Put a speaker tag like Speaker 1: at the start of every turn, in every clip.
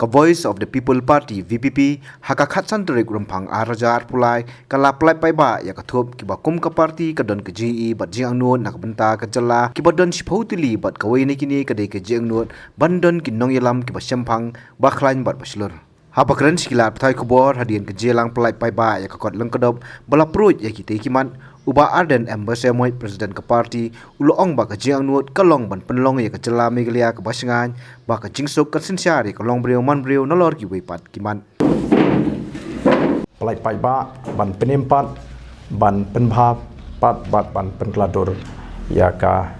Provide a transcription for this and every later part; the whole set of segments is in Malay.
Speaker 1: Voice of the People Party VPP hakakhat santerik rumpang arajar pulai kalaplai paiba ya kathup kiba kum ka party kadon ke GE bat jingangnud nak benta ka jala kiba don shiphautili bat kawei ni kini kadai ke jingangnud bandon ki nongïalam kiba shemphang ba khlaiñ bat shlur hapakran skila pthai khobor hadian ke jelang pelai paiba ya kakot lengkedop bala proj ya kite kiman uba arden embassy moi president ke party uloong ba ka jingangnud kalong ban penlong ya ka jala Meghalaya ka basengan ba ka jingsuk ka sinsyari ka long breu man breu nolor ki weipat kiman
Speaker 2: pelai paiba ban penempat ban penbhap pat bat ban penklador ya ka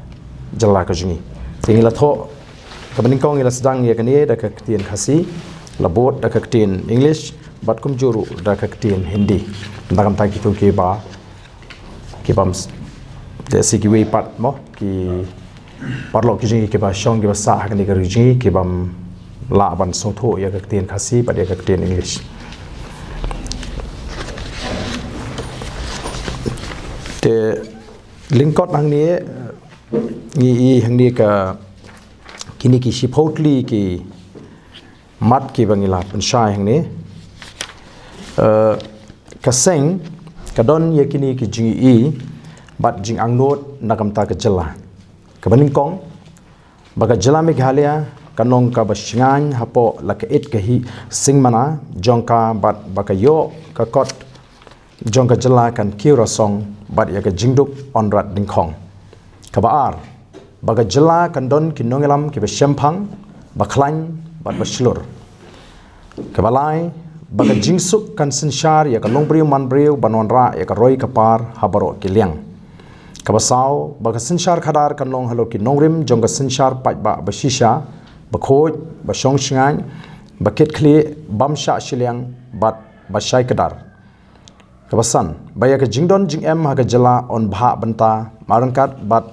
Speaker 2: jala ka jungi tingila tho ka beningkong ila sedang ya kani da ka ketien khasi labot da ka ketien english bat kum juru da ka ketien hindi ndagam ta ki tu ke ba kibam desi ki weipat mo ki parlo ki jingi ke ba shong ki ba sa hakani ka jingi kibam la ban song tho ya ka ketien khasi ba ya ka ketien english te lingkot hang ni ngi hang ni ka kini ki shiphautli ki mat ki bangila penshai hang ni ka seng kadon ye kini ki jingi bat jingangnud nakam ta ka jala ka baningkong baga jala Meghalaya kanong ka basingan hapo la ka et ka hi singmana jongka bat baga yo ka kot jongka jala kan Kyrwoh song bat ya ka jingduk onrat dingkong ka baar baga jala kan don ki nongïalam ki ba shemphang ba khlaiñ bat ba shlur ka balai baga jingsuk kan sinsyar ya ka longbriu manbriu banonra ya ka roi kapar habaro ki liang ka basau baga sinsyar khadar kan long halo ki nongrim jongka sinsyar pai ba ba shisha ba khoj ba shong shingan ba ket khli bamsha shiliang bat ba shai kadar kabasan baya ka jingdon jingem ha ka jala on bha banta marangkat bat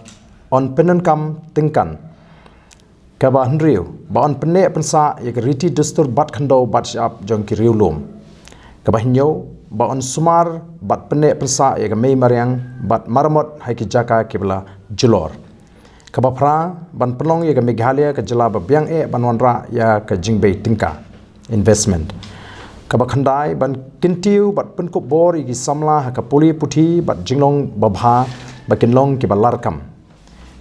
Speaker 2: on penankam tingkan ka ba hnriu ba on pene pensa ya ka riti dustur bat khando bat shap jong ki riulum ka ba hinyo ba on sumar bat pene pensa ya ka mei maryang bat marmot hai ki jaka ki bla julor ka ba phra ban pelong ya ka Meghalaya ka jala ba biang banwanra ya ka jingbei tingka investment kaba khandai ban kintiu bat penkop bor igi samla ka puli puthi bat jinglong babha bakinlong ki balarkam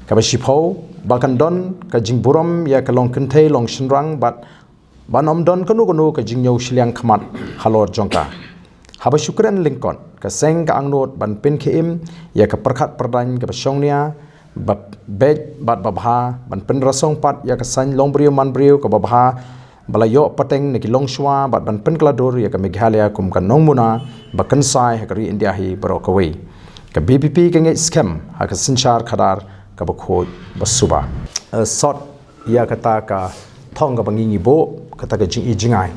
Speaker 2: kaba shipho bakandon ka jingburam ya ka long kintei long shinrang bat banom don kanu ka jingyo shiliang khmat halor jongka haba shukran lingkon ka seng ka angnot ban pen khem ya ka perkhat perdain ka shongnia bat bej bat babha ban pen rasong pat ya ka san longbriu manbriu ka babha balayo pateng neki longshwa bat ban penklador ya ka Meghalaya kum ka nongmuna bakan sai ha kari India hi baro kawei ka VPP ka nge scam ha ka sinchar khadar ka bakhoj basuba sot ya kata ka thong ka bangi bo kata ka jing jingai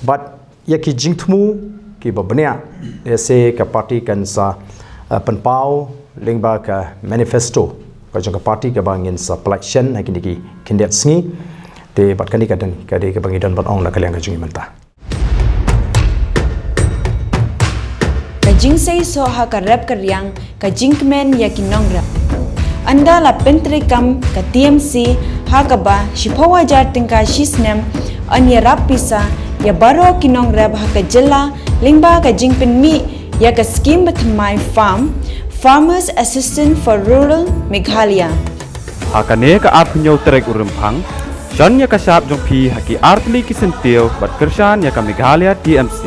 Speaker 2: but ya ki jingthmu ki babnya ese ka party kan sa penpau lingba ka manifesto ka jong ka party ka bangin sa election ha kini ki kindet sngi te bat kani kadan kade ke bangi don bat ong la kaliang ka jungi menta
Speaker 3: ka jing sei so ha ka rap ka riang ka jingmen ya ki nongra anda la pentrikam ka TMC ha ka ba shipawa jar tingka shisnem anya rapisa ya baro ki nongra ha ka jilla lingba ka jingpen mi ya ka scheme with my farm farmers assistant for rural Meghalaya
Speaker 4: ha ka ne ka apnyo trek urumphang Jan ya ka sap jong pi haki artli ki sentio bat kershan ya ka Meghalaya TMC.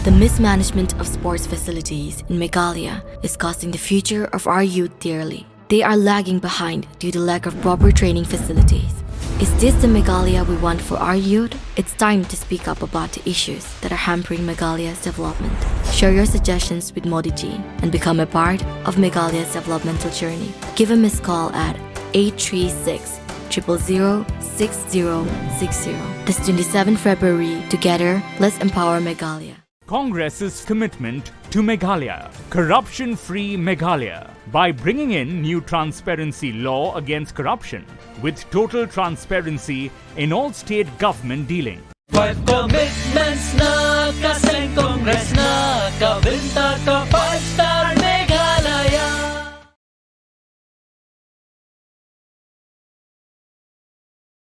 Speaker 5: The mismanagement of sports facilities in Meghalaya is costing the future of our youth dearly. They are lagging behind due to lack of proper training facilities. Is this the Meghalaya we want for our youth? It's time to speak up about the issues that are hampering Meghalaya's development. Share your suggestions with Modi Ji and become a part of Meghalaya's developmental journey. Give a missed call at 836 000 6060. This 27 February, together, let's empower Meghalaya.
Speaker 6: Congress's commitment to Meghalaya, corruption-free Meghalaya, by bringing in new transparency law against corruption with total transparency in all state government dealing.
Speaker 7: 5 commitments na kaseng Congress na kabinta ka